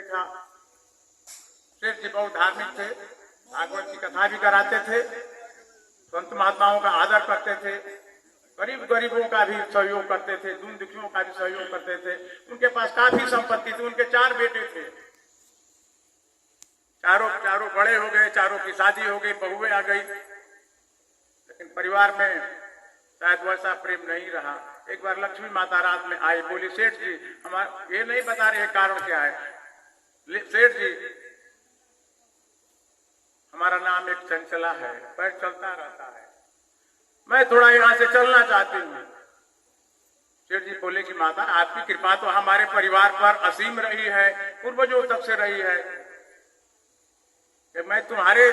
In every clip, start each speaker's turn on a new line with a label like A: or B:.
A: था। सेठ जी बहुत धार्मिक थे, भागवत की कथा भी कराते थे, संत महात्माओं का आदर करते थे, गरीबों का भी सहयोग करते थे, दुख दुखियों का भी सहयोग करते थे। उनके पास काफी संपत्ति थी, उनके 4 बेटे थे। चारों बड़े हो गए, चारों की शादी हो गई, बहुएं आ गई, लेकिन परिवार में शायद वैसा प्रेम नहीं रहा। एक बार लक्ष्मी माता रात में आई, बोली सेठ जी हमारा ये नहीं बता रहे कारण क्या है। सेठ जी हमारा नाम एक चंचला है, पैर चलता रहता है, मैं थोड़ा यहां से चलना चाहती हूँ। सेठ जी बोले कि माता आपकी कृपा तो हमारे परिवार पर असीम रही है, पूर्वजों तक से रही है कि मैं तुम्हारे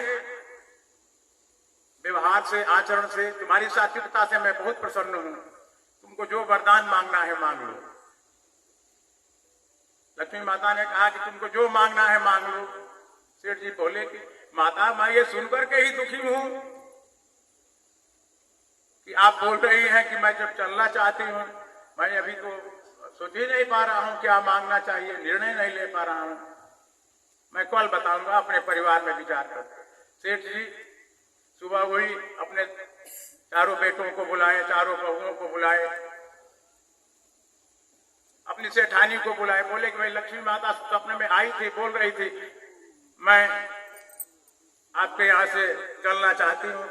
A: व्यवहार से, आचरण से, तुम्हारी सात्विकता से मैं बहुत प्रसन्न हूं। तुमको जो वरदान मांगना है मांग लो। लक्ष्मी माता ने कहा कि तुमको जो मांगना है मांग लो। सेठ जी बोले कि माता मैं ये सुनकर के ही दुखी हूं कि आप बोल रही हैं कि मैं जब चलना चाहती हूं, मैं अभी तो सोच ही नहीं पा रहा हूं क्या मांगना चाहिए, निर्णय नहीं ले पा रहा हूं। मैं कल बताऊंगा अपने परिवार में विचार कर। सेठ जी सुबह हुई, अपने चारों बेटों को बुलाए, चारों बहुओं को बुलाए, अपनी सेठानी को बुलाए, बोले कि भाई लक्ष्मी माता सपने में आई थी, बोल रही थी मैं आपके यहाँ से चलना चाहती हूँ,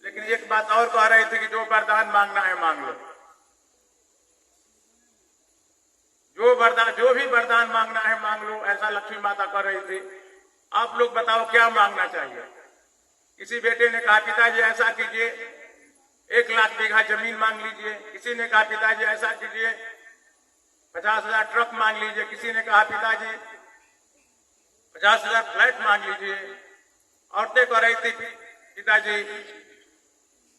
A: लेकिन एक बात और कह रही थी कि जो वरदान मांगना है मांग लो। जो भी वरदान मांगना है मांग लो, ऐसा लक्ष्मी माता कर रही थी। आप लोग बताओ क्या मांगना चाहिए। किसी बेटे ने कहा पिताजी ऐसा कीजिए 1 लाख बीघा जमीन मांग लीजिए, किसी ने कहा पिताजी ऐसा कीजिए 50,000 ट्रक मांग लीजिए, किसी ने कहा पिताजी 50,000 फ्लैट मांग लीजिए। औरतें कह रही थी पिताजी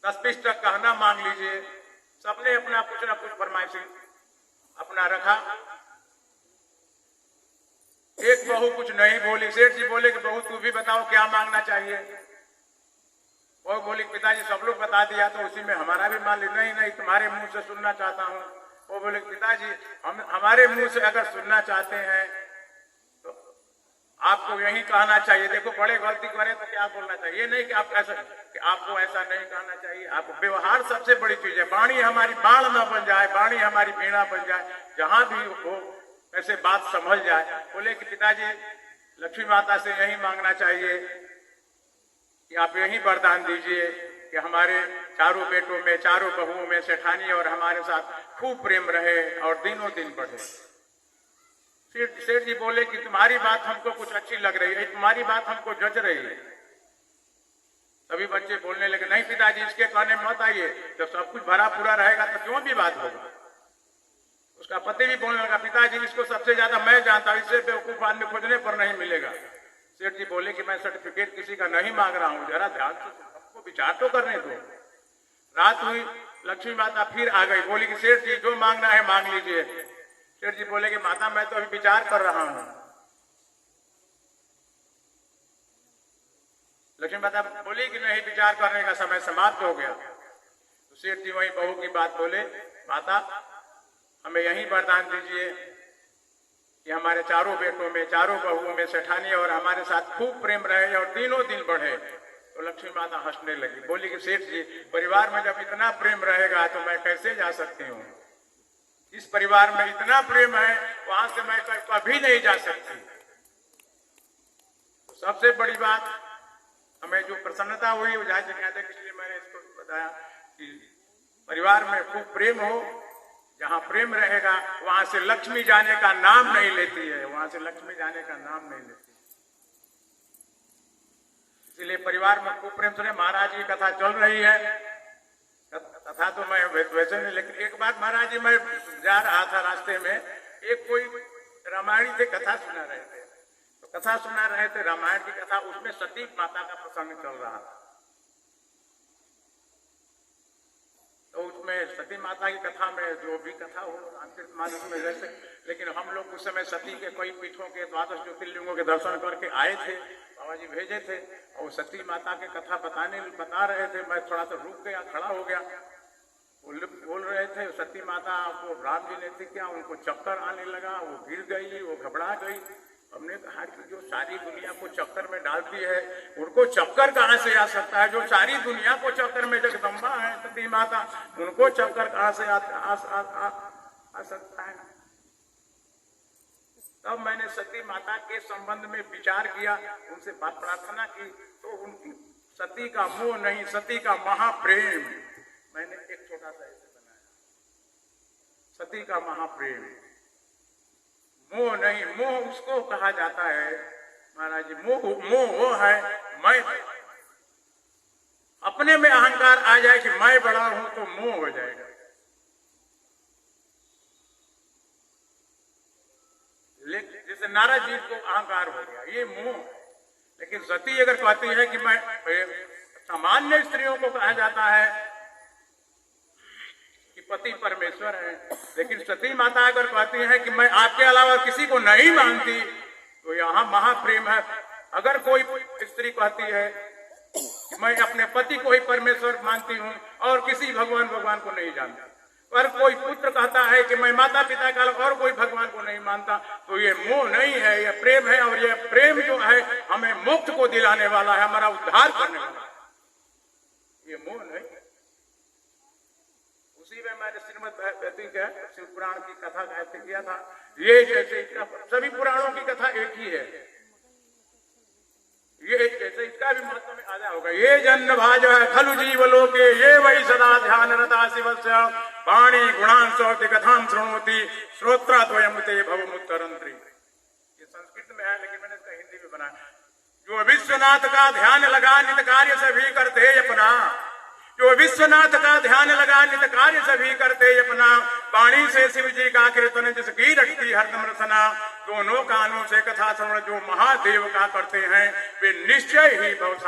A: 10-20 ट्रक गहना मांग लीजिए। सबने अपना कुछ न कुछ फरमाइश अपना रखा। एक बहू कुछ नहीं बोली। सेठ जी बोले कि बहू तू भी बताओ क्या मांगना चाहिए। वो बोली पिताजी सब लोग बता दिया तो उसी में हमारा भी मान ली। नहीं तुम्हारे मुंह से सुनना चाहता हूँ। वो बोले पिताजी हमारे मुंह से अगर सुनना चाहते हैं तो आपको यही कहना चाहिए। देखो बड़े गलती करें तो क्या बोलना चाहिए, ये नहीं कि आपको ऐसा नहीं कहना चाहिए। आप व्यवहार सबसे बड़ी चीज है। वाणी हमारी बाण न बन जाए, वाणी हमारी वीणा बन जाए, जहां भी हो ऐसे बात समझ जाए। बोले कि पिताजी लक्ष्मी माता से यही मांगना चाहिए कि आप यही वरदान दीजिए कि हमारे चारों बेटों में, चारों बहुओं में सेठानी और हमारे साथ खूब प्रेम रहे और दिनों दिन बढ़े। सेठ जी बोले कि तुम्हारी बात हमको कुछ अच्छी लग रही है, तुम्हारी बात हमको जच रही है। सभी बच्चे बोलने लगे नहीं पिताजी इसके कहने मत आइए, जब सब कुछ भरा पूरा रहेगा तो क्यों भी बात होगा। उसका पति भी बोलने लगा पिताजी इसको सबसे ज्यादा मैं जानता हूं, इससे बेवकूफ आदमी खोजने पर नहीं मिलेगा। सेठ जी बोले कि मैं सर्टिफिकेट किसी का नहीं मांग रहा हूं, जरा ध्यान से सबको विचार तो करने दो। रात हुई, लक्ष्मी माता फिर आ गई, बोली कि सेठ जी जो मांगना है मांग लीजिए। सेठ जी बोले कि माता मैं तो अभी विचार कर रहा हूं। लक्ष्मी माता बोली कि नहीं विचार करने का समय समाप्त हो गया। तो सेठ जी वही बहू की बात बोले माता हमें यही वरदान दीजिए कि हमारे चारों बेटों में, चारों बहुओं में सेठानी और हमारे साथ खूब प्रेम रहे और दिनों दिन बढ़े। तो लक्ष्मी माता हंसने लगी, बोली कि सेठ जी परिवार में जब इतना प्रेम रहेगा तो मैं कैसे जा सकती हूँ। इस परिवार में इतना प्रेम है वहां से मैं कभी नहीं जा सकती। सबसे बड़ी बात हमें जो प्रसन्नता हुई वो जहां कहते इसलिए मैंने इसको बताया कि परिवार में खूब प्रेम हो, जहां प्रेम रहेगा वहां से लक्ष्मी जाने का नाम नहीं लेती है, वहां से लक्ष्मी जाने का नाम नहीं लेती। इसलिए परिवार में खूब प्रेम सुने। महाराज की कथा चल रही है, कथा तो मैं वैसे नहीं, लेकिन एक बार महाराज जी मैं जा रहा था रास्ते में, एक कोई रामायण से कथा सुना रहे थे। तो कथा सुना रहे थे रामायण की कथा, उसमें सती माता का प्रसंग चल रहा था। तो उसमें सती माता की कथा में जो भी कथा हो रामचरितमानस में जैसे, लेकिन हम लोग उस समय सती के कई पीठों के 12 ज्योतिर्लिंगों के दर्शन करके आए थे, बाबा जी भेजे थे और सती माता के कथा बता रहे थे। मैं थोड़ा सा रुक गया, खड़ा हो गया। बोल रहे थे सती माता को राम जी ने किया, उनको चक्कर आने लगा, वो गिर गई, वो घबरा गई हमने कहा कि जो सारी दुनिया को चक्कर में डालती है उनको चक्कर कहाँ से आ सकता है? जो सारी दुनिया को चक्कर में जगदम्बा है सती माता, उनको चक्कर कहाँ से आ सकता है? तब मैंने सती माता के संबंध में विचार किया, उनसे बात प्रार्थना की, तो उनकी सती का मोह नहीं, सती का महाप्रेम मैंने एक छोटा सा ऐसे बनाया। सती का महाप्रेम, मोह नहीं, मोह उसको कहा जाता है महाराज जी, मोह वो है मैं, अपने में अहंकार आ जाए कि मैं बड़ा हूं तो मोह हो जाएगा। लेकिन जैसे नारद जी को अहंकार हो गया, ये मोह। लेकिन सती अगर कहती है कि मैं, सामान्य स्त्रियों को कहा जाता है कि पति परमेश्वर है, लेकिन सती माता अगर कहती है कि मैं आपके अलावा किसी को नहीं मानती, तो यहाँ महाप्रेम है। अगर कोई स्त्री कहती है कि मैं अपने पति को ही परमेश्वर मानती हूँ और किसी भगवान को नहीं जानता, पर कोई पुत्र कहता है कि मैं माता पिता का और कोई भगवान को नहीं मानता, तो ये मोह नहीं है, ये प्रेम है। और ये प्रेम जो है हमें मोक्ष को दिलाने वाला है, हमारा उद्धार करने वाला है, ये मोह नहीं। उसी में मैंने श्रीमद् शिव पुराण की कथा का ऐसे किया था। ये जैसे सभी पुराणों की कथा एक ही है, ये जैसे इसका भी महत्व में आधा होगा। ये जन्म भाज है खलु जीव लोके, ये वही सदा ध्यान रता शिवस्य वाणी गुणांशोति कथां शृणोति श्रोत्राद्वयमुते भवमुत्तरंत्री। ये संस्कृत में है, लेकिन मैंने इसका हिंदी में बनाया। जो विश्वनाथ का ध्यान लगा नित कार्य सभी करते अपना, जो विश्वनाथ का ध्यान लगा नित कार्य सभी करते अपना, वाणी से शिव जी का कीर्तन जिसकी रखती हरदम रसना, दोनों कानों से कथा श्रवण जो महादेव का करते हैं वे निश्चय ही बहुत